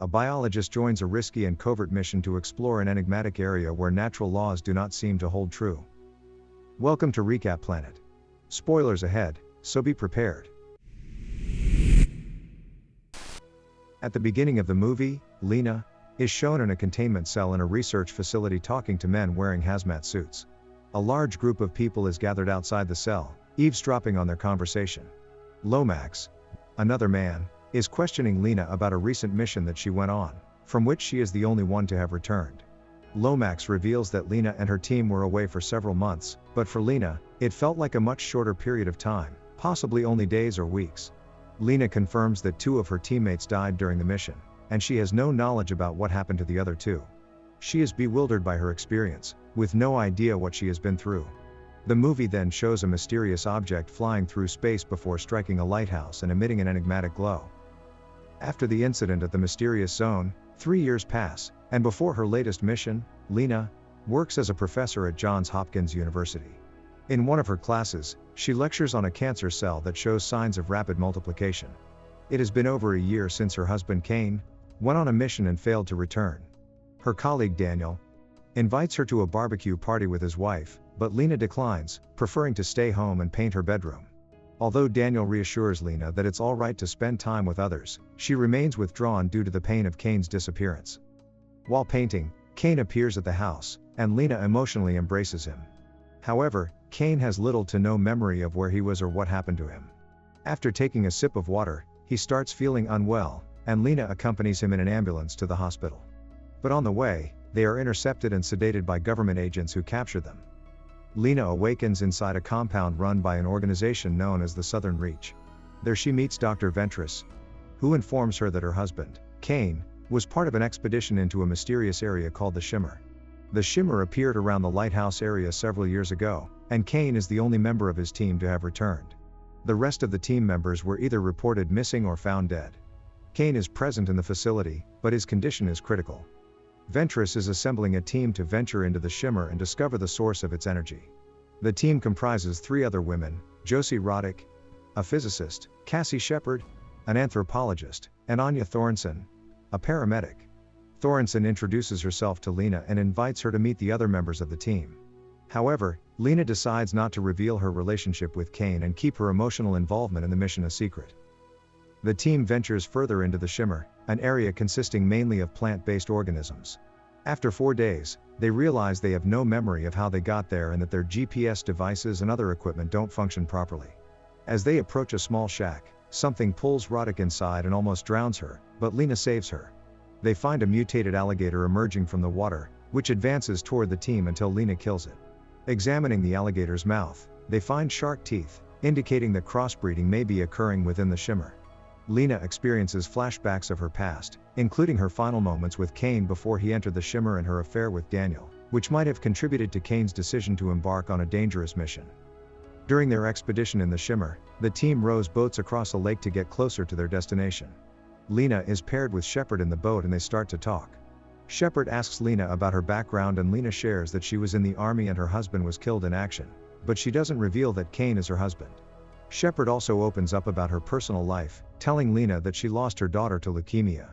A biologist joins a risky and covert mission to explore an enigmatic area where natural laws do not seem to hold true. Welcome to Recap Planet. Spoilers ahead, so be prepared. At the beginning of the movie, Lena is shown in a containment cell in a research facility talking to men wearing hazmat suits. A large group of people is gathered outside the cell, eavesdropping on their conversation. Lomax, another man, is questioning Lena about a recent mission that she went on, from which she is the only one to have returned. Lomax reveals that Lena and her team were away for several months, but for Lena, it felt like a much shorter period of time, possibly only days or weeks. Lena confirms that 2 of her teammates died during the mission, and she has no knowledge about what happened to the other 2. She is bewildered by her experience, with no idea what she has been through. The movie then shows a mysterious object flying through space before striking a lighthouse and emitting an enigmatic glow. After the incident at the mysterious zone, 3 years pass, and before her latest mission, Lena works as a professor at Johns Hopkins University. In one of her classes, she lectures on a cancer cell that shows signs of rapid multiplication. It has been over a year since her husband Kane went on a mission and failed to return. Her colleague Daniel invites her to a barbecue party with his wife, but Lena declines, preferring to stay home and paint her bedroom. Although Daniel reassures Lena that it's all right to spend time with others, she remains withdrawn due to the pain of Kane's disappearance. While painting, Kane appears at the house, and Lena emotionally embraces him. However, Kane has little to no memory of where he was or what happened to him. After taking a sip of water, he starts feeling unwell, and Lena accompanies him in an ambulance to the hospital. But on the way, they are intercepted and sedated by government agents who capture them. Lena awakens inside a compound run by an organization known as the Southern Reach. There she meets Dr. Ventress, who informs her that her husband, Kane, was part of an expedition into a mysterious area called the Shimmer. The Shimmer appeared around the lighthouse area several years ago, and Kane is the only member of his team to have returned. The rest of the team members were either reported missing or found dead. Kane is present in the facility, but his condition is critical. Ventress is assembling a team to venture into the Shimmer and discover the source of its energy. The team comprises 3 other women: Josie Roddick, a physicist; Cassie Shepard, an anthropologist; and Anya Thorensen, a paramedic. Thorensen introduces herself to Lena and invites her to meet the other members of the team. However, Lena decides not to reveal her relationship with Kane and keep her emotional involvement in the mission a secret. The team ventures further into the Shimmer, an area consisting mainly of plant-based organisms. After 4 days, they realize they have no memory of how they got there and that their GPS devices and other equipment don't function properly. As they approach a small shack, something pulls Roddick inside and almost drowns her, but Lena saves her. They find a mutated alligator emerging from the water, which advances toward the team until Lena kills it. Examining the alligator's mouth, they find shark teeth, indicating that crossbreeding may be occurring within the Shimmer. Lena experiences flashbacks of her past, including her final moments with Kane before he entered the Shimmer and her affair with Daniel, which might have contributed to Kane's decision to embark on a dangerous mission. During their expedition in the Shimmer, the team rows boats across a lake to get closer to their destination. Lena is paired with Shepard in the boat and they start to talk. Shepard asks Lena about her background and Lena shares that she was in the army and her husband was killed in action, but she doesn't reveal that Kane is her husband. Shepard also opens up about her personal life, telling Lena that she lost her daughter to leukemia.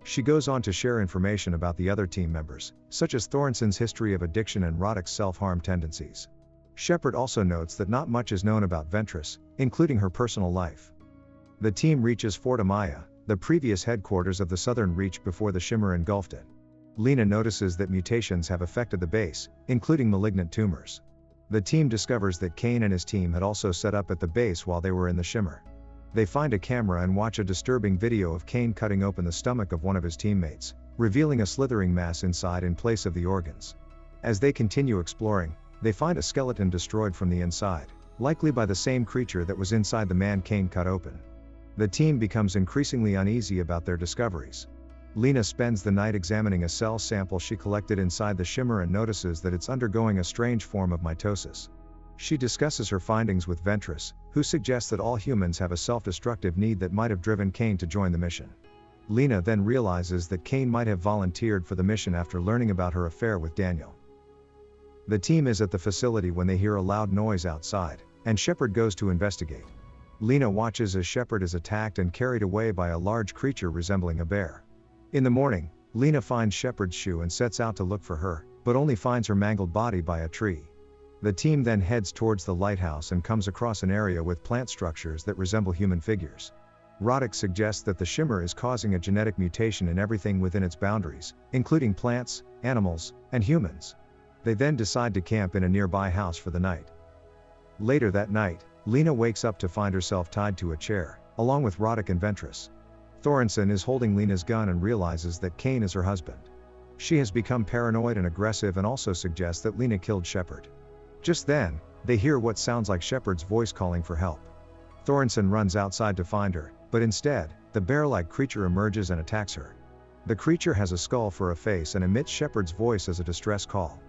She goes on to share information about the other team members, such as Thorensen's history of addiction and Roddick's self-harm tendencies. Shepard also notes that not much is known about Ventress, including her personal life. The team reaches Fort Amaya, the previous headquarters of the Southern Reach before the Shimmer engulfed it. Lena notices that mutations have affected the base, including malignant tumors. The team discovers that Kane and his team had also set up at the base while they were in the Shimmer. They find a camera and watch a disturbing video of Kane cutting open the stomach of one of his teammates, revealing a slithering mass inside in place of the organs. As they continue exploring, they find a skeleton destroyed from the inside, likely by the same creature that was inside the man Kane cut open. The team becomes increasingly uneasy about their discoveries. Lena spends the night examining a cell sample she collected inside the Shimmer and notices that it's undergoing a strange form of mitosis. She discusses her findings with Ventress, who suggests that all humans have a self-destructive need that might have driven Kane to join the mission. Lena then realizes that Kane might have volunteered for the mission after learning about her affair with Daniel. The team is at the facility when they hear a loud noise outside, and Shepard goes to investigate. Lena watches as Shepard is attacked and carried away by a large creature resembling a bear. In the morning, Lena finds Shepard's shoe and sets out to look for her, but only finds her mangled body by a tree. The team then heads towards the lighthouse and comes across an area with plant structures that resemble human figures. Roddick suggests that the shimmer is causing a genetic mutation in everything within its boundaries, including plants, animals, and humans. They then decide to camp in a nearby house for the night. Later that night, Lena wakes up to find herself tied to a chair, along with Roddick and Ventress. Thorensen is holding Lena's gun and realizes that Kane is her husband. She has become paranoid and aggressive and also suggests that Lena killed Shepard. Just then, they hear what sounds like Shepard's voice calling for help. Thorensen runs outside to find her, but instead, the bear-like creature emerges and attacks her. The creature has a skull for a face and emits Shepard's voice as a distress call.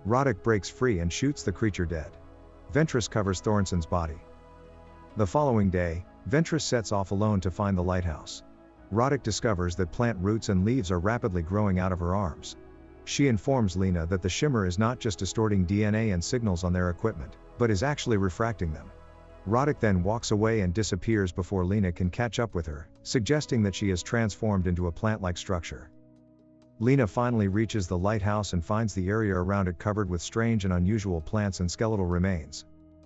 Roddick breaks free and shoots the creature dead. Ventress covers Thorensen's body. The following day, Ventress sets off alone to find the lighthouse. Roddick discovers that plant roots and leaves are rapidly growing out of her arms. She informs Lena that the shimmer is not just distorting DNA and signals on their equipment, but is actually refracting them. Roddick then walks away and disappears before Lena can catch up with her, suggesting that she has transformed into a plant-like structure. Lena finally reaches the lighthouse and finds the area around it covered with strange and unusual plants and skeletal remains.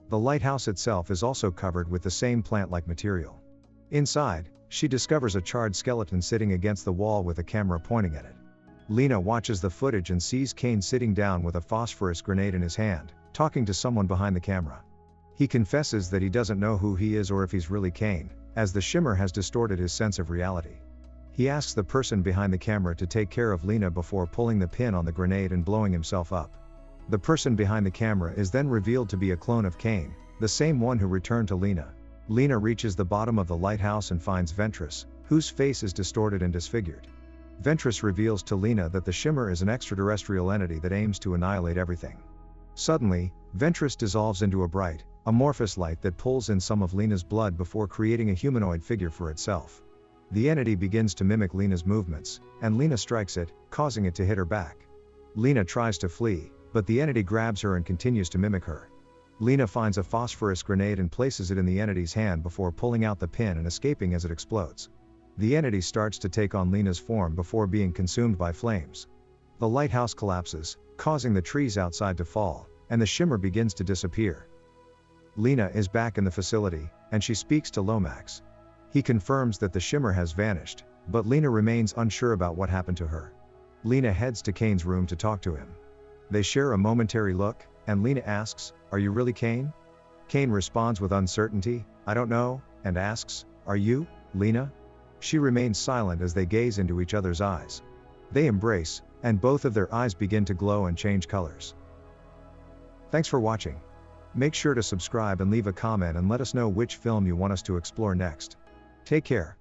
The lighthouse itself is also covered with the same plant-like material. Inside, she discovers a charred skeleton sitting against the wall with a camera pointing at it. Lena watches the footage and sees Kane sitting down with a phosphorus grenade in his hand, talking to someone behind the camera. He confesses that he doesn't know who he is or if he's really Kane, as the shimmer has distorted his sense of reality. He asks the person behind the camera to take care of Lena before pulling the pin on the grenade and blowing himself up. The person behind the camera is then revealed to be a clone of Kane, the same one who returned to Lena. Lena reaches the bottom of the lighthouse and finds Ventress, whose face is distorted and disfigured. Ventress reveals to Lena that the shimmer is an extraterrestrial entity that aims to annihilate everything. Suddenly, Ventress dissolves into a bright, amorphous light that pulls in some of Lena's blood before creating a humanoid figure for itself. The entity begins to mimic Lena's movements, and Lena strikes it, causing it to hit her back. Lena tries to flee, but the entity grabs her and continues to mimic her. Lena finds a phosphorus grenade and places it in the entity's hand before pulling out the pin and escaping as it explodes. The entity starts to take on Lena's form before being consumed by flames. The lighthouse collapses, causing the trees outside to fall, and the shimmer begins to disappear. Lena is back in the facility, and she speaks to Lomax. He confirms that the shimmer has vanished, but Lena remains unsure about what happened to her. Lena heads to Kane's room to talk to him. They share a momentary look, and Lena asks, "Are you really Kane?" Kane responds with uncertainty, "I don't know," and asks, "Are you, Lena?" She remains silent as they gaze into each other's eyes. They embrace, and both of their eyes begin to glow and change colors. Thanks for watching. Make sure to subscribe and leave a comment and let us know which film you want us to explore next. Take care.